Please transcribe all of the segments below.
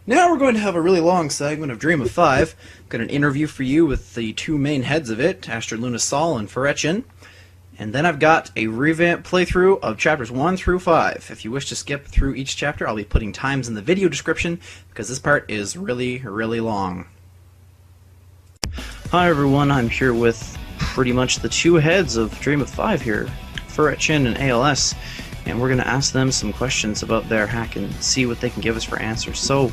Now we're going to have a really long segment of Dream of Five. Got an interview for you with the two main heads of it, Astrid Lunasol and Ferechin. And then I've got a revamped playthrough of chapters 1 through 5. If you wish to skip through each chapter, I'll be putting times in the video description, because this part is really, really long. Hi everyone, I'm here with pretty much the two heads of Dream of Five here, Ferechin and ALS, and we're going to ask them some questions about their hack and see what they can give us for answers. So,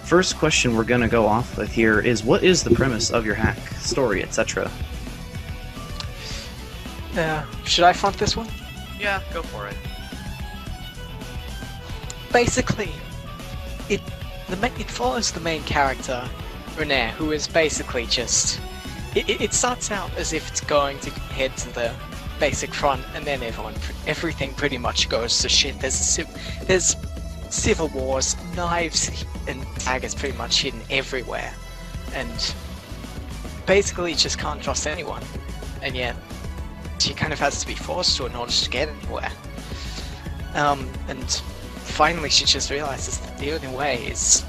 first question we're going to go off with here is, what is the premise of your hack, story, etc.? Should I front this one? Yeah, go for it. Basically, it follows the main character, Renee, who is basically just... It starts out as if it's going to head to the basic front, and then everything pretty much goes to shit. There's civil wars, knives and daggers pretty much hidden everywhere, and basically just can't trust anyone, and yet she kind of has to be forced to in order to get anywhere. And finally she just realizes that the only way is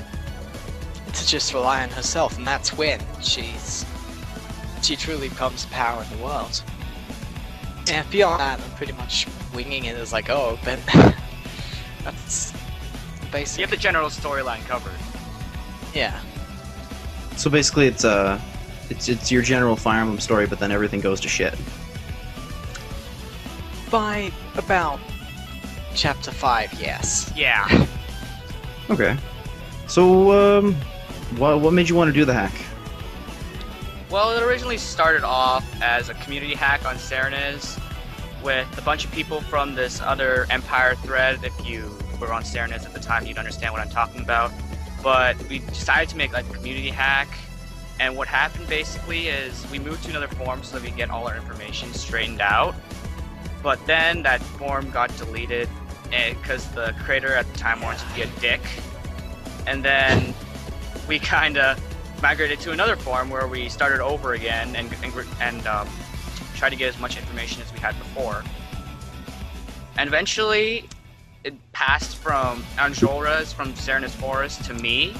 to just rely on herself, and that's when she truly becomes a power in the world. And beyond that, I'm pretty much winging it as I go, but that's basic. You have the general storyline covered. Yeah. So basically it's your general Fire Emblem story, but then everything goes to shit. By about chapter 5, yes. Yeah. Okay. So, what made you want to do the hack? Well, it originally started off as a community hack on Serenez with a bunch of people from this other Empire thread. If you were on Serenez at the time, you'd understand what I'm talking about. But we decided to make like a community hack, and what happened basically is we moved to another forum so that we get all our information straightened out. But then that forum got deleted because the creator at the time wanted to be a dick. And then we kind of migrated to another forum where we started over again and tried to get as much information as we had before. And eventually it passed from Anjora's, from Serenus Forest, to me.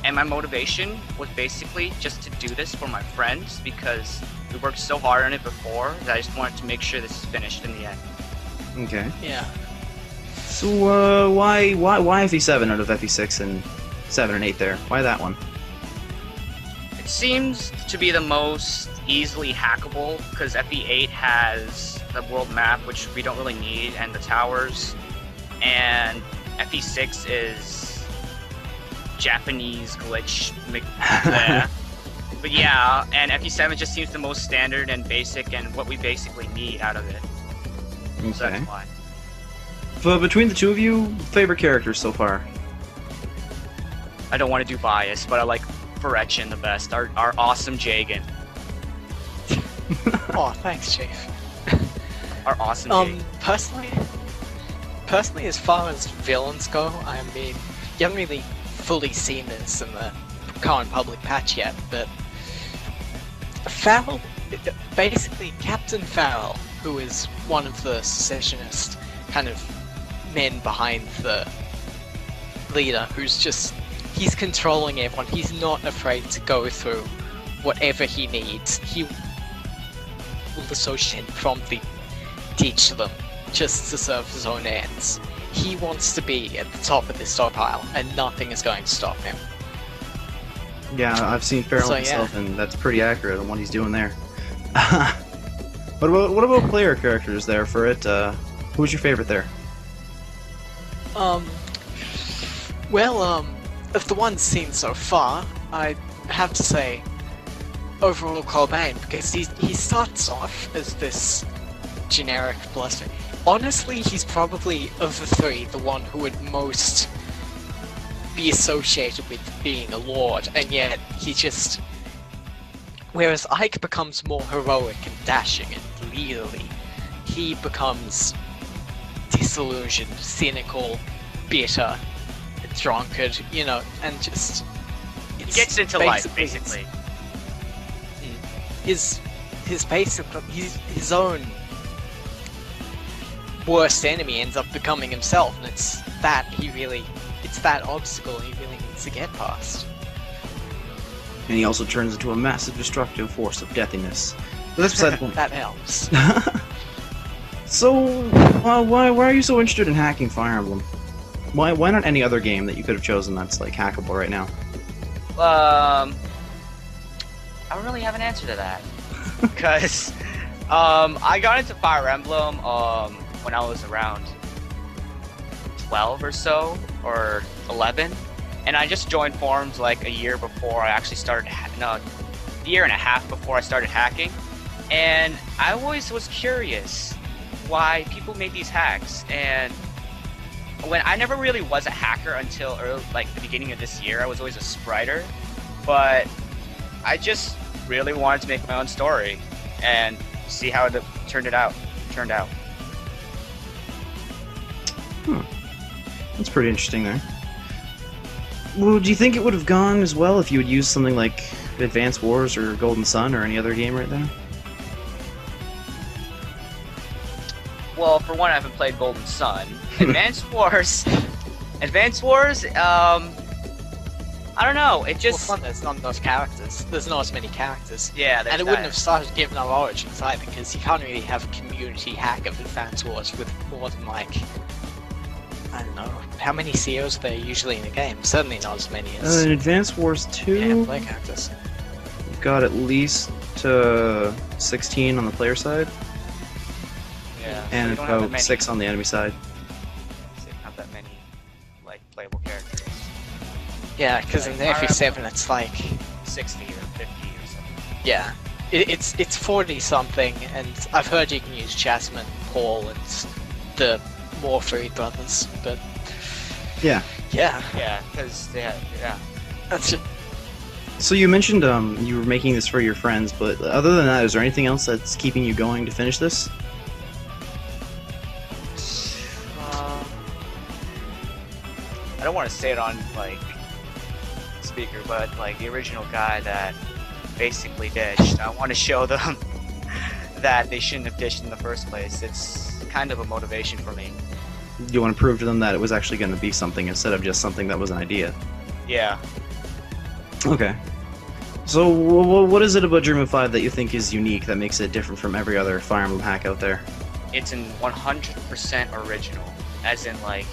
And my motivation was basically just to do this for my friends, because we worked so hard on it before that I just wanted to make sure this is finished in the end. Okay. Yeah. So, why FE7 out of FE6 and 7 and 8 there? Why that one? It seems to be the most easily hackable, because FE8 has the world map, which we don't really need, and the towers, and FE6 is Japanese glitch. But yeah, and FE7 just seems the most standard and basic, and what we basically need out of it. Okay. So that's why. So between the two of you, favorite characters so far? I don't want to do bias, but I like Ferechin the best, our awesome Jagan. Oh, thanks, Chief. Our awesome Jagan. Personally, as far as villains go, I mean, you haven't really fully seen this in the current public patch yet, but Farrell, basically Captain Farrell, who is one of the secessionist kind of men behind the leader, he's controlling everyone. He's not afraid to go through whatever he needs. He will associate promptly teach them just to serve his own ends. He wants to be at the top of this stockpile, and nothing is going to stop him. Yeah, I've seen Farrell myself, and that's pretty accurate on what he's doing there. What about player characters there for it? Who's your favorite there? Of the ones seen so far, I have to say overall Cobain, because he starts off as this generic bluster. Honestly, he's probably, of the three, the one who would most be associated with being a lord, and yet he just... Whereas Ike becomes more heroic and dashing and leaderly, he becomes disillusioned, cynical, bitter, a drunkard, and just... He gets into life, basically. His own worst enemy ends up becoming himself, and it's that obstacle he really needs to get past. And he also turns into a massive destructive force of deathiness. But that's beside the point. That helps. So, why are you so interested in hacking Fire Emblem? Why not any other game that you could have chosen that's like hackable right now? I don't really have an answer to that. Because I got into Fire Emblem when I was around 12 or so, or 11. And I just joined forums like a year before I actually started, a year and a half before I started hacking. And I always was curious why people made these hacks. And when I never really was a hacker until like the beginning of this year, I was always a spriter. But I just really wanted to make my own story and see how it turned out. That's pretty interesting there. Well, do you think it would have gone as well if you had used something like Advance Wars or Golden Sun or any other game right there? Well, for one, I haven't played Golden Sun. Advance Wars, I don't know. It just Well, fun, there's not enough characters. There's not as many characters. yeah, there's And it that. wouldn't have started given our origins either, because you can't really have a community hack of Advance Wars with more than like, I don't know, how many COs are there usually in a game? Certainly not as many as In Advance Wars 2, play characters. you've got at least 16 on the player side, Yeah, so and you don't have that about many, 6 on the enemy side. so you don't have that many like playable characters. Yeah, because in the Like, FE7 it's like, 60 or 50 or something. yeah, it's 40 something, and I've heard you can use Jasmine, Paul, and the more three brothers, but Yeah. yeah, Yeah, because yeah. that's it. So you mentioned you were making this for your friends, but other than that, is there anything else that's keeping you going to finish this? I don't want to say it on like speaker, but like the original guy that basically ditched, I want to show them that they shouldn't have ditched in the first place. It's kind of a motivation for me. You want to prove to them that it was actually going to be something instead of just something that was an idea. Yeah. Okay. So what is it about Dream of 5 that you think is unique that makes it different from every other Fire Emblem hack out there? It's an 100% original, as in like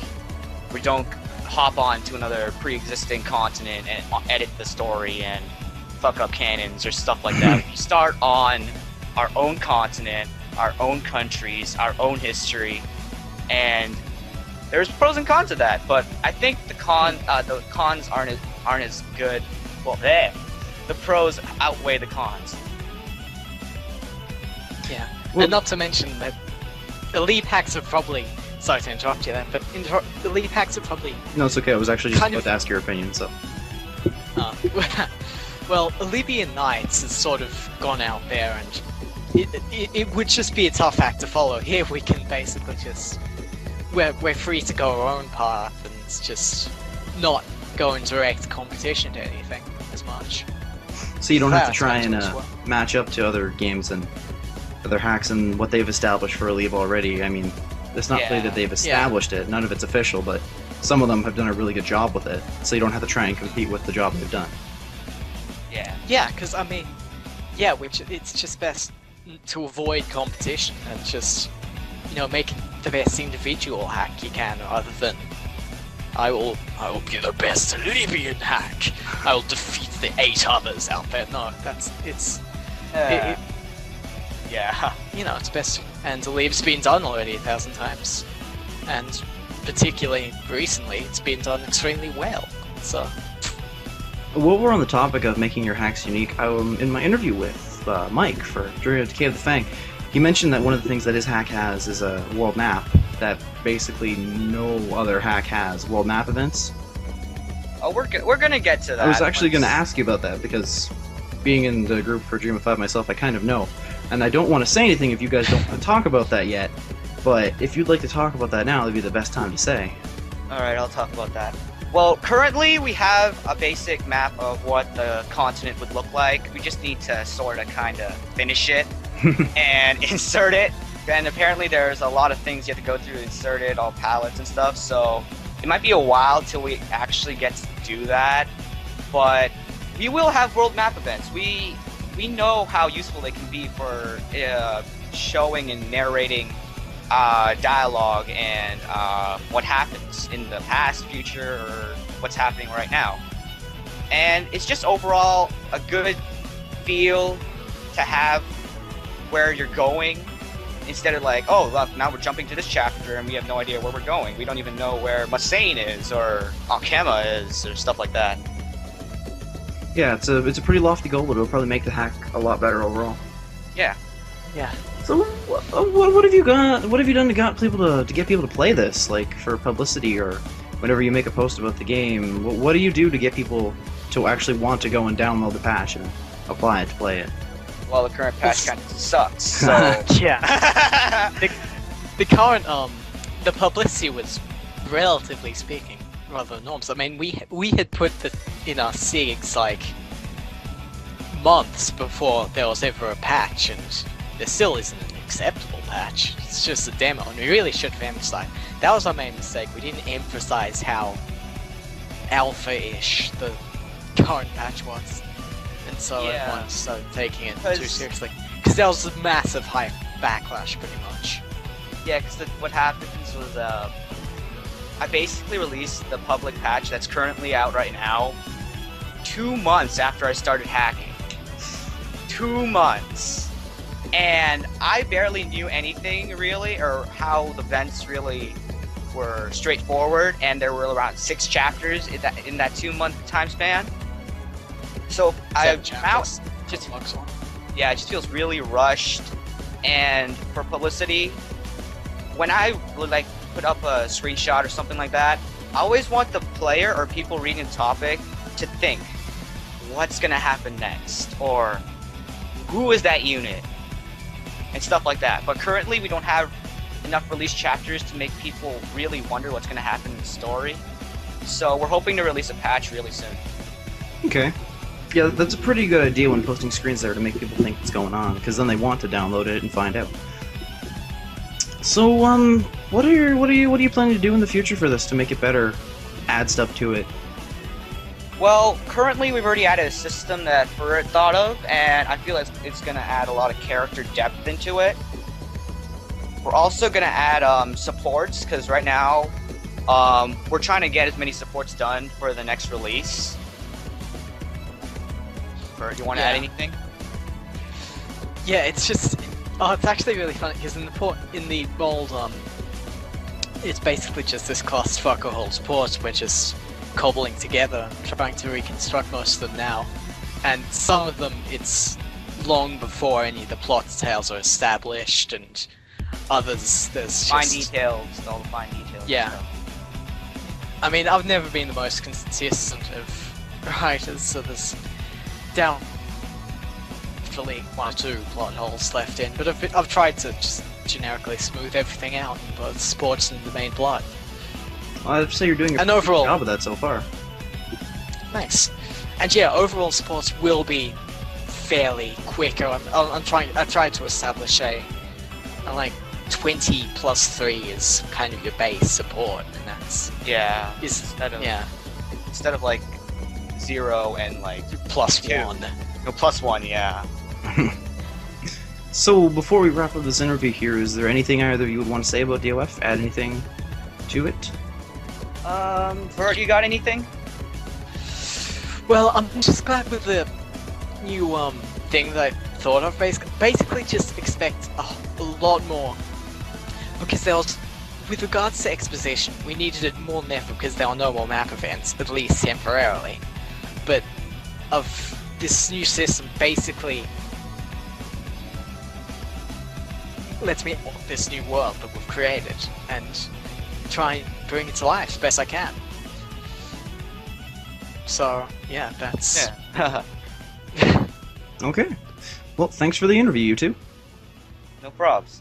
we don't hop on to another pre-existing continent and edit the story and fuck up cannons or stuff like that. We start on our own continent, our own countries, our own history, and there's pros and cons of that. But I think the cons aren't as good. Well, the pros outweigh the cons. Yeah, Well- and not to mention that elite hacks are probably, sorry to interrupt you there, but elite hacks are probably, No, it's okay. I was actually just Kind about of- to ask your opinion, so... well, Libyan Knights has sort of gone out there, and it would just be a tough hack to follow. Here we can basically just, we're free to go our own path, and it's just not go in direct competition to anything as much. So you don't have to Fast try and as well. match up to other games and other hacks and what they've established for Elite already. I mean, it's not clear Yeah. that they've established it. None of it's official, but some of them have done a really good job with it. So you don't have to try and compete with the job they've done. Yeah. Yeah, because I mean, yeah, it's just best to avoid competition and just, make the best individual hack you can, rather than I will be the best Libyan hack. I will defeat the 8 others out there. No, Yeah. it's best. And Leave's been done already 1,000 times, and particularly recently, it's been done extremely well. So While we're on the topic of making your hacks unique, in my interview with Mike for During Decay of the Fang, he mentioned that one of the things that his hack has is a world map that basically no other hack has. World map events. Oh, we're gonna get to that. I was actually going to once- ask you about that because being in the group for Dream of 5 myself, I kind of know. And I don't want to say anything if you guys don't want to talk about that yet, but if you'd like to talk about that now, it'd be the best time to say. Alright, I'll talk about that. Well, currently we have a basic map of what the continent would look like. We just need to sort of kind of finish it and insert it. And apparently there's a lot of things you have to go through to insert it, all palettes and stuff, so it might be a while till we actually get do that, but we will have world map events. We know how useful they can be for showing and narrating dialogue and what happens in the past, future, or what's happening right now. And it's just overall a good feel to have where you're going, instead of like, oh, look, now we're jumping to this chapter and we have no idea where we're going. We don't even know where Masane is or Alkema is or stuff like that. Yeah, it's a pretty lofty goal, but it'll probably make the hack a lot better overall. Yeah. Yeah. So what have you got? What have you done to get people to play this, like for publicity or whenever you make a post about the game? What do you do to get people to actually want to go and download the patch and apply it to play it? Well, the current patch kind of sucks. So Yeah. the current the publicity was, relatively speaking, rather enormous. I mean, we had put in our SIGs like months before there was ever a patch, and there still isn't an acceptable patch. It's just a demo, and we really should have emphasized. That was our main mistake. We didn't emphasize how alpha-ish the current patch was. And so Yeah. everyone started taking it too seriously. Because there was a massive hype backlash, pretty much. yeah, because what happens was I basically released the public patch that's currently out right now 2 months after I started hacking. 2 months. And I barely knew anything really, or how the events really were straightforward, and there were around 6 chapters in that 2-month time span. So Seven now chapters. just Looks one. yeah, it just feels really rushed. And for publicity, when I would like put up a screenshot or something like that, I always want the player or people reading the topic to think, what's gonna happen next, or who is that unit, and stuff like that. But currently, we don't have enough release chapters to make people really wonder what's gonna happen in the story. So we're hoping to release a patch really soon. Okay. Yeah, that's a pretty good idea when posting screens there to make people think what's going on, because then they want to download it and find out. So, what are you planning to do in the future for this to make it better? Add stuff to it. Well, currently we've already added a system that Ferret thought of, and I feel like it's going to add a lot of character depth into it. We're also going to add supports, because right now we're trying to get as many supports done for the next release. Ferret, you want to add anything? Yeah, it's just... Oh, it's actually really funny, because in the mold, it's basically just this clusterfuck of whole sports we're just cobbling together, trying to reconstruct most of them now. And some of them, it's long before any of the plot details are established, and others, there's Fine just... details, all the fine details. Yeah. and stuff. I mean, I've never been the most consistent of writers, so there's definitely 1 or 2 plot holes left in, but I've tried to just generically smooth everything out in both sports and the main plot. I'd say you're doing a And pretty overall- good job of that so far. Nice. And yeah, overall sports will be fairly quicker. I tried to establish a like 20 plus 3 is kind of your base support, and that's Yeah. instead of like 0 and like plus 2. 1. No, +1, yeah. So, before we wrap up this interview here, is there anything either of you would want to say about DOF? Add anything to it? Bert, you got anything? Well, I'm just glad with the new thing that I thought of. Basically, just expect a lot more, because there was, with regards to exposition, we needed it more than ever because there are no more map events, at least temporarily. But of this new system, basically lets me this new world that we've created and try and bring it to life as best I can. So yeah, that's Yeah. Okay. Well, thanks for the interview, you two. No probs.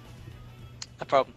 no problem.